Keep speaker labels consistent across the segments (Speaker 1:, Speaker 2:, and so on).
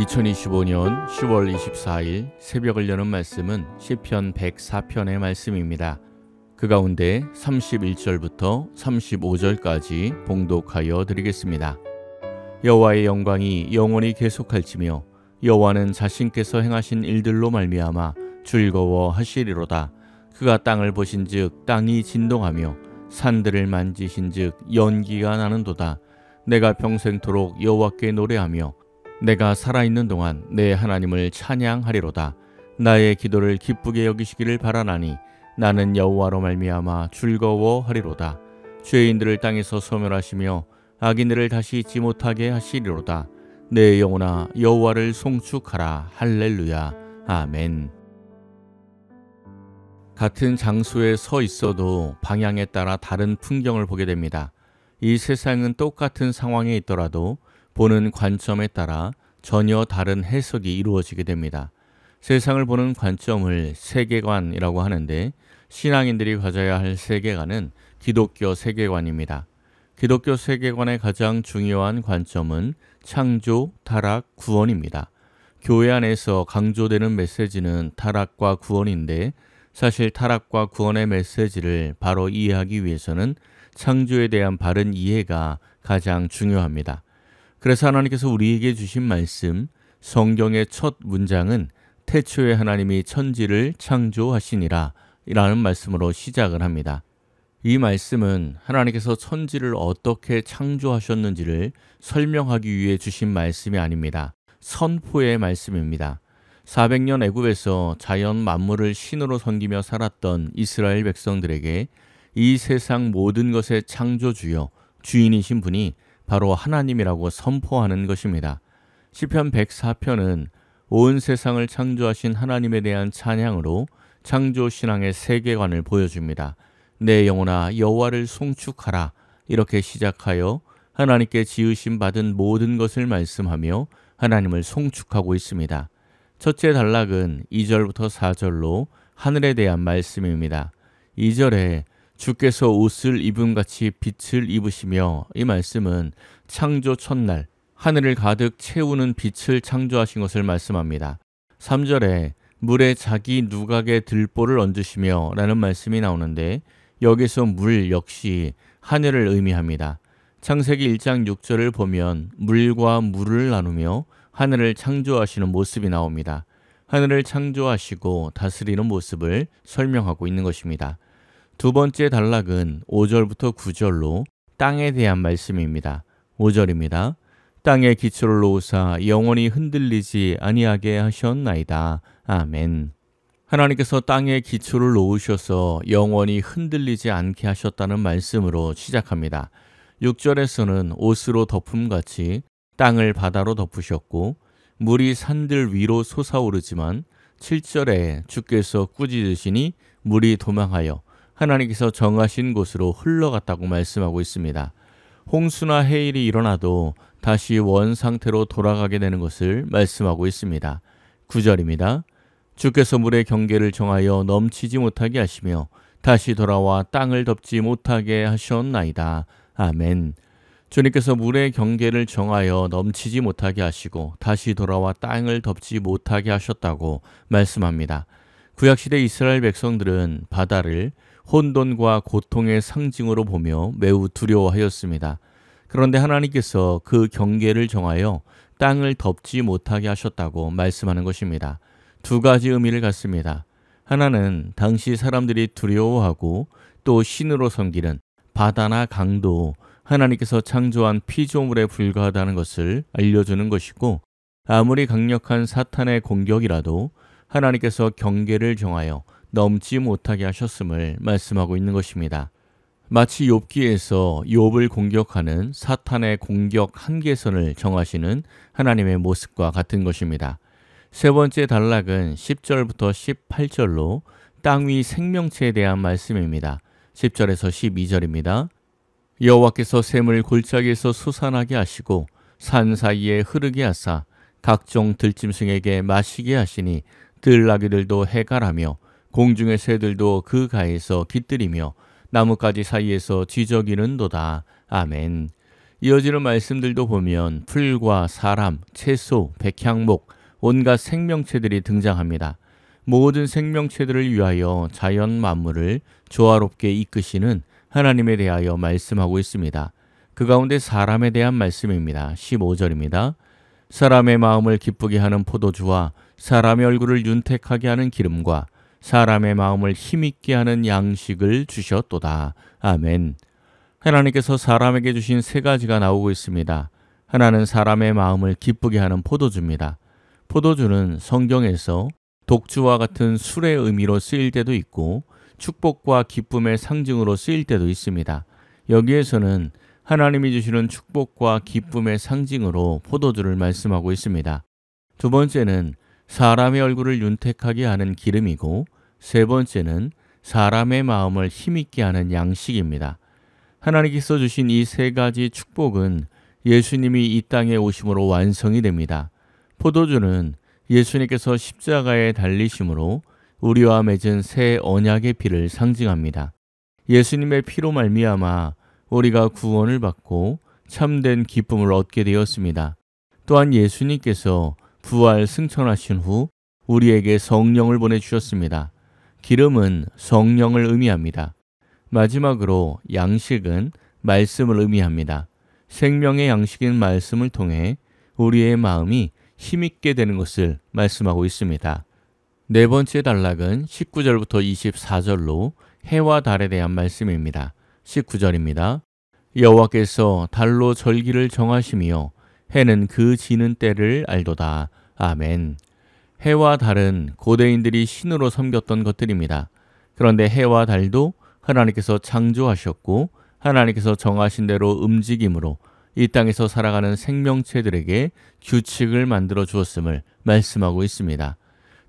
Speaker 1: 2025년 10월 24일 새벽을 여는 말씀은 시편 104편의 말씀입니다. 그 가운데 31절부터 35절까지 봉독하여 드리겠습니다. 여호와의 영광이 영원히 계속할지며 여호와는 자신께서 행하신 일들로 말미암아 즐거워하시리로다. 그가 땅을 보신즉 땅이 진동하며 산들을 만지신즉 연기가 나는도다. 내가 평생토록 여호와께 노래하며 내가 살아있는 동안 내 하나님을 찬양하리로다. 나의 기도를 기쁘게 여기시기를 바라나니 나는 여호와로 말미암아 즐거워하리로다. 죄인들을 땅에서 소멸하시며 악인들을 다시 있지 못하게 하시리로다. 내 영혼아 여호와를 송축하라. 할렐루야. 아멘. 같은 장소에 서 있어도 방향에 따라 다른 풍경을 보게 됩니다. 이 세상은 똑같은 상황에 있더라도 보는 관점에 따라 전혀 다른 해석이 이루어지게 됩니다. 세상을 보는 관점을 세계관이라고 하는데 신앙인들이 가져야 할 세계관은 기독교 세계관입니다. 기독교 세계관의 가장 중요한 관점은 창조, 타락, 구원입니다. 교회 안에서 강조되는 메시지는 타락과 구원인데 사실 타락과 구원의 메시지를 바로 이해하기 위해서는 창조에 대한 바른 이해가 가장 중요합니다. 그래서 하나님께서 우리에게 주신 말씀, 성경의 첫 문장은 태초에 하나님이 천지를 창조하시니라 라는 말씀으로 시작을 합니다. 이 말씀은 하나님께서 천지를 어떻게 창조하셨는지를 설명하기 위해 주신 말씀이 아닙니다. 선포의 말씀입니다. 400년 애굽에서 자연 만물을 신으로 섬기며 살았던 이스라엘 백성들에게 이 세상 모든 것의 창조주요, 주인이신 분이 바로 하나님이라고 선포하는 것입니다. 시편 104편은 온 세상을 창조하신 하나님에 대한 찬양으로 창조신앙의 세계관을 보여줍니다. 내 영혼아 여호와를 송축하라. 이렇게 시작하여 하나님께 지으심 받은 모든 것을 말씀하며 하나님을 송축하고 있습니다. 첫째 단락은 2절부터 4절로 하늘에 대한 말씀입니다. 2절에 주께서 옷을 입음같이 빛을 입으시며, 이 말씀은 창조 첫날 하늘을 가득 채우는 빛을 창조하신 것을 말씀합니다. 3절에 물에 자기 누각의 들보를 얹으시며 라는 말씀이 나오는데 여기서 물 역시 하늘을 의미합니다. 창세기 1장 6절을 보면 물과 물을 나누며 하늘을 창조하시는 모습이 나옵니다. 하늘을 창조하시고 다스리는 모습을 설명하고 있는 것입니다. 두 번째 단락은 5절부터 9절로 땅에 대한 말씀입니다. 5절입니다. 땅에 기초를 놓으사 영원히 흔들리지 아니하게 하셨나이다. 아멘. 하나님께서 땅에 기초를 놓으셔서 영원히 흔들리지 않게 하셨다는 말씀으로 시작합니다. 6절에서는 옷으로 덮음같이 땅을 바다로 덮으셨고 물이 산들 위로 솟아오르지만 7절에 주께서 꾸짖으시니 물이 도망하여 하나님께서 정하신 곳으로 흘러갔다고 말씀하고 있습니다. 홍수나 해일이 일어나도 다시 원상태로 돌아가게 되는 것을 말씀하고 있습니다. 9절입니다. 주께서 물의 경계를 정하여 넘치지 못하게 하시며 다시 돌아와 땅을 덮지 못하게 하셨나이다. 아멘. 주님께서 물의 경계를 정하여 넘치지 못하게 하시고 다시 돌아와 땅을 덮지 못하게 하셨다고 말씀합니다. 구약시대 이스라엘 백성들은 바다를 혼돈과 고통의 상징으로 보며 매우 두려워하였습니다. 그런데 하나님께서 그 경계를 정하여 땅을 덮지 못하게 하셨다고 말씀하는 것입니다. 두 가지 의미를 갖습니다. 하나는 당시 사람들이 두려워하고 또 신으로 섬기는 바다나 강도, 하나님께서 창조한 피조물에 불과하다는 것을 알려주는 것이고, 아무리 강력한 사탄의 공격이라도 하나님께서 경계를 정하여 넘지 못하게 하셨음을 말씀하고 있는 것입니다. 마치 욥기에서 욥을 공격하는 사탄의 공격 한계선을 정하시는 하나님의 모습과 같은 것입니다. 세 번째 단락은 10절부터 18절로 땅 위 생명체에 대한 말씀입니다. 10절에서 12절입니다. 여호와께서 샘을 골짜기에서 솟아나게 하시고 산 사이에 흐르게 하사 각종 들짐승에게 마시게 하시니 들나귀들도 해갈하며 공중의 새들도 그 가에서 깃들이며 나뭇가지 사이에서 지저귀는도다. 아멘. 이어지는 말씀들도 보면 풀과 사람, 채소, 백향목, 온갖 생명체들이 등장합니다. 모든 생명체들을 위하여 자연 만물을 조화롭게 이끄시는 하나님에 대하여 말씀하고 있습니다. 그 가운데 사람에 대한 말씀입니다. 15절입니다. 사람의 마음을 기쁘게 하는 포도주와 사람의 얼굴을 윤택하게 하는 기름과 사람의 마음을 힘있게 하는 양식을 주셨도다. 아멘. 하나님께서 사람에게 주신 세 가지가 나오고 있습니다. 하나는 사람의 마음을 기쁘게 하는 포도주입니다. 포도주는 성경에서 독주와 같은 술의 의미로 쓰일 때도 있고 축복과 기쁨의 상징으로 쓰일 때도 있습니다. 여기에서는 하나님이 주시는 축복과 기쁨의 상징으로 포도주를 말씀하고 있습니다. 두 번째는 사람의 얼굴을 윤택하게 하는 기름이고 세 번째는 사람의 마음을 힘있게 하는 양식입니다. 하나님께서 주신 이 세 가지 축복은 예수님이 이 땅에 오심으로 완성이 됩니다. 포도주는 예수님께서 십자가에 달리심으로 우리와 맺은 새 언약의 피를 상징합니다. 예수님의 피로 말미암아 우리가 구원을 받고 참된 기쁨을 얻게 되었습니다. 또한 예수님께서 부활 승천하신 후 우리에게 성령을 보내주셨습니다. 기름은 성령을 의미합니다. 마지막으로 양식은 말씀을 의미합니다. 생명의 양식인 말씀을 통해 우리의 마음이 힘있게 되는 것을 말씀하고 있습니다. 네 번째 단락은 19절부터 24절로 해와 달에 대한 말씀입니다. 19절입니다. 여호와께서 달로 절기를 정하시며 해는 그 지는 때를 알도다. 아멘. 해와 달은 고대인들이 신으로 섬겼던 것들입니다. 그런데 해와 달도 하나님께서 창조하셨고 하나님께서 정하신 대로 움직임으로 이 땅에서 살아가는 생명체들에게 규칙을 만들어 주었음을 말씀하고 있습니다.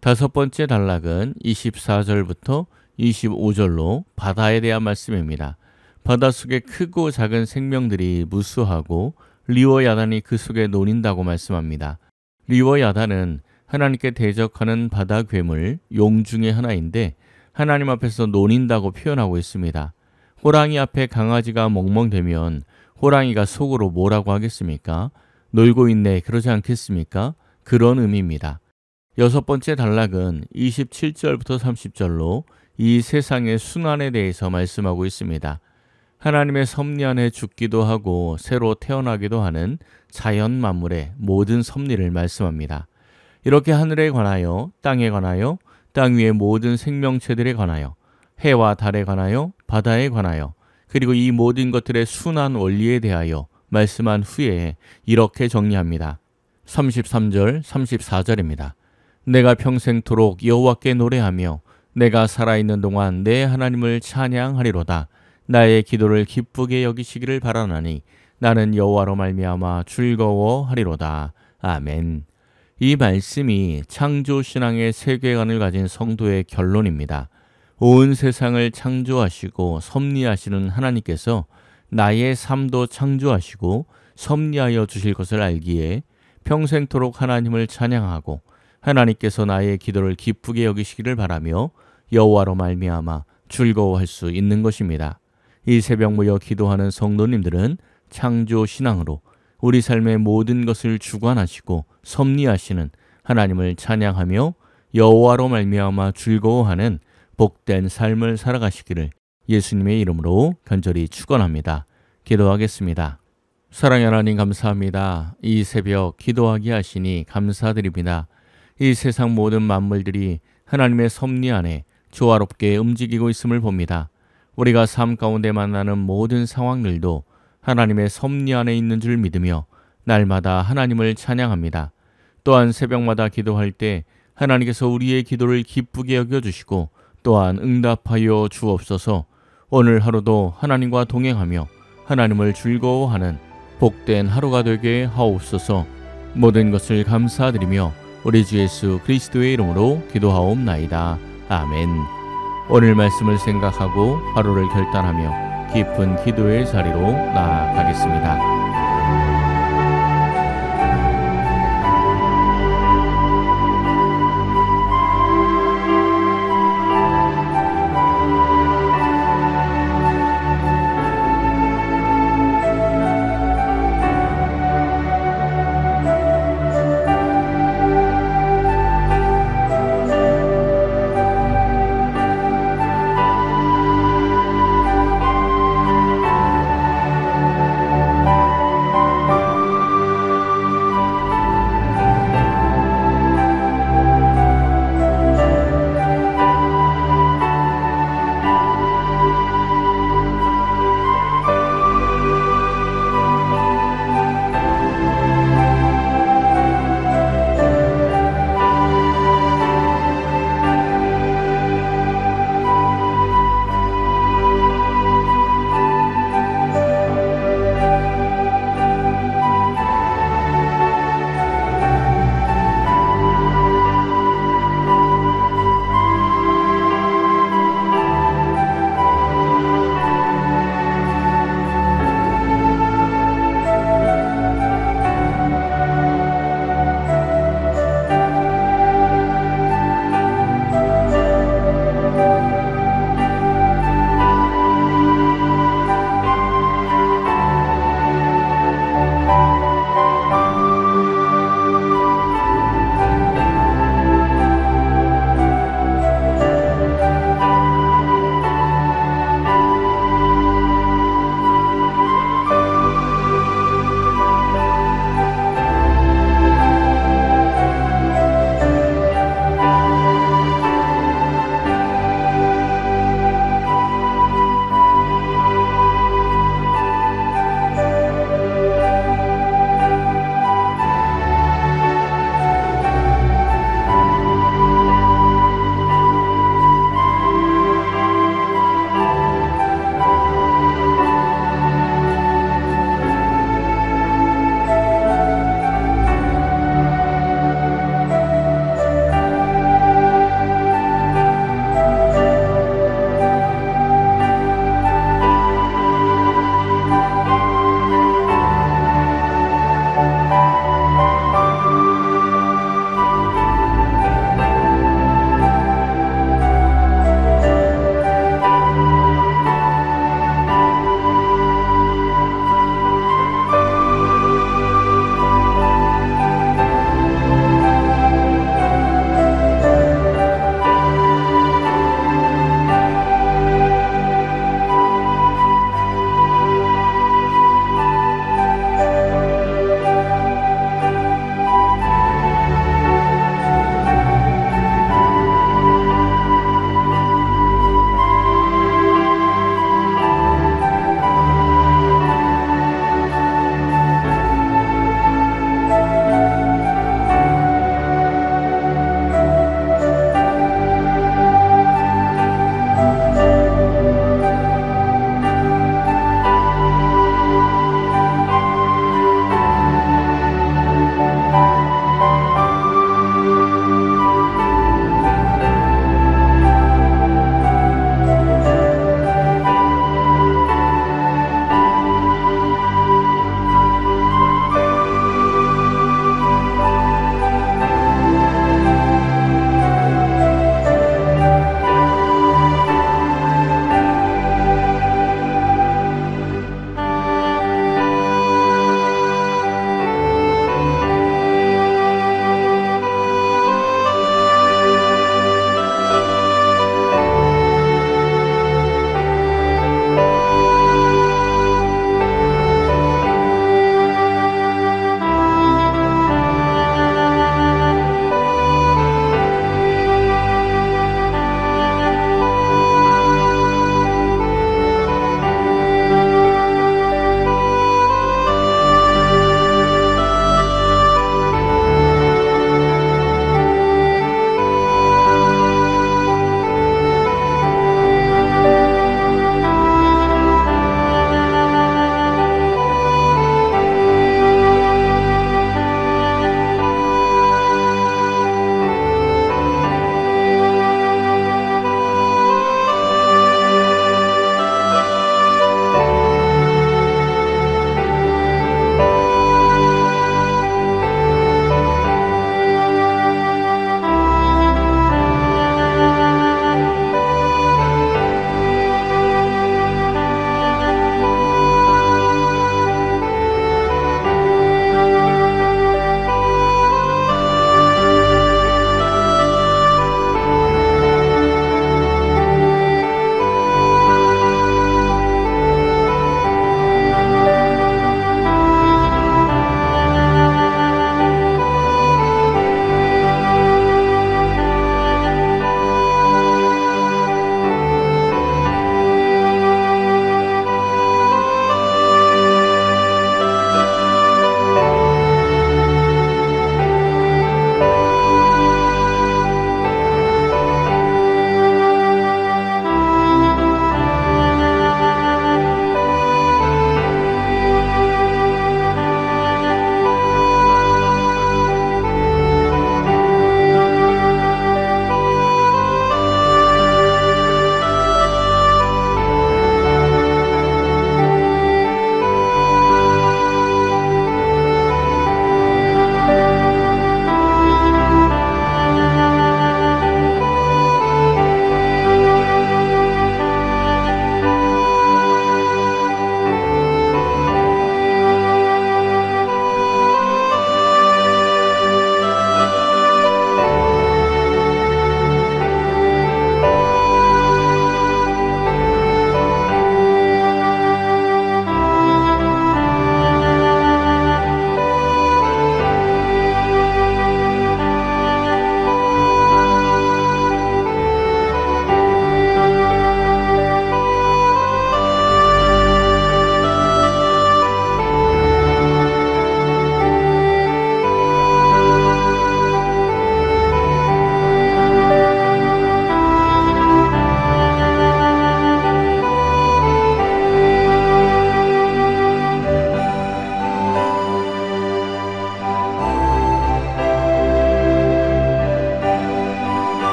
Speaker 1: 다섯 번째 단락은 24절부터 25절로 바다에 대한 말씀입니다. 바닷속에 크고 작은 생명들이 무수하고 리워야단이 그 속에 논인다고 말씀합니다. 리워야단은 하나님께 대적하는 바다 괴물 용 중의 하나인데 하나님 앞에서 논인다고 표현하고 있습니다. 호랑이 앞에 강아지가 멍멍대면 호랑이가 속으로 뭐라고 하겠습니까? 놀고 있네 그러지 않겠습니까? 그런 의미입니다. 여섯 번째 단락은 27절부터 30절로 이 세상의 순환에 대해서 말씀하고 있습니다. 하나님의 섭리 안에 죽기도 하고 새로 태어나기도 하는 자연 만물의 모든 섭리를 말씀합니다. 이렇게 하늘에 관하여 땅에 관하여 땅 위의 모든 생명체들에 관하여 해와 달에 관하여 바다에 관하여 그리고 이 모든 것들의 순환 원리에 대하여 말씀한 후에 이렇게 정리합니다. 33절, 34절입니다. 내가 평생토록 여호와께 노래하며 내가 살아있는 동안 내 하나님을 찬양하리로다. 나의 기도를 기쁘게 여기시기를 바라나니 나는 여호와로 말미암아 즐거워하리로다. 아멘. 이 말씀이 창조신앙의 세계관을 가진 성도의 결론입니다. 온 세상을 창조하시고 섭리하시는 하나님께서 나의 삶도 창조하시고 섭리하여 주실 것을 알기에 평생토록 하나님을 찬양하고 하나님께서 나의 기도를 기쁘게 여기시기를 바라며 여호와로 말미암아 즐거워할 수 있는 것입니다. 이 새벽 모여 기도하는 성도님들은 창조신앙으로 우리 삶의 모든 것을 주관하시고 섭리하시는 하나님을 찬양하며 여호와로 말미암아 즐거워하는 복된 삶을 살아가시기를 예수님의 이름으로 간절히 축원합니다. 기도하겠습니다. 사랑의 하나님 감사합니다. 이 새벽 기도하게 하시니 감사드립니다. 이 세상 모든 만물들이 하나님의 섭리 안에 조화롭게 움직이고 있음을 봅니다. 우리가 삶 가운데 만나는 모든 상황들도 하나님의 섭리 안에 있는 줄 믿으며 날마다 하나님을 찬양합니다. 또한 새벽마다 기도할 때 하나님께서 우리의 기도를 기쁘게 여겨주시고 또한 응답하여 주옵소서. 오늘 하루도 하나님과 동행하며 하나님을 즐거워하는 복된 하루가 되게 하옵소서. 모든 것을 감사드리며 우리 주 예수 그리스도의 이름으로 기도하옵나이다. 아멘. 오늘 말씀을 생각하고 하루를 결단하며 깊은 기도의 자리로 나아가겠습니다.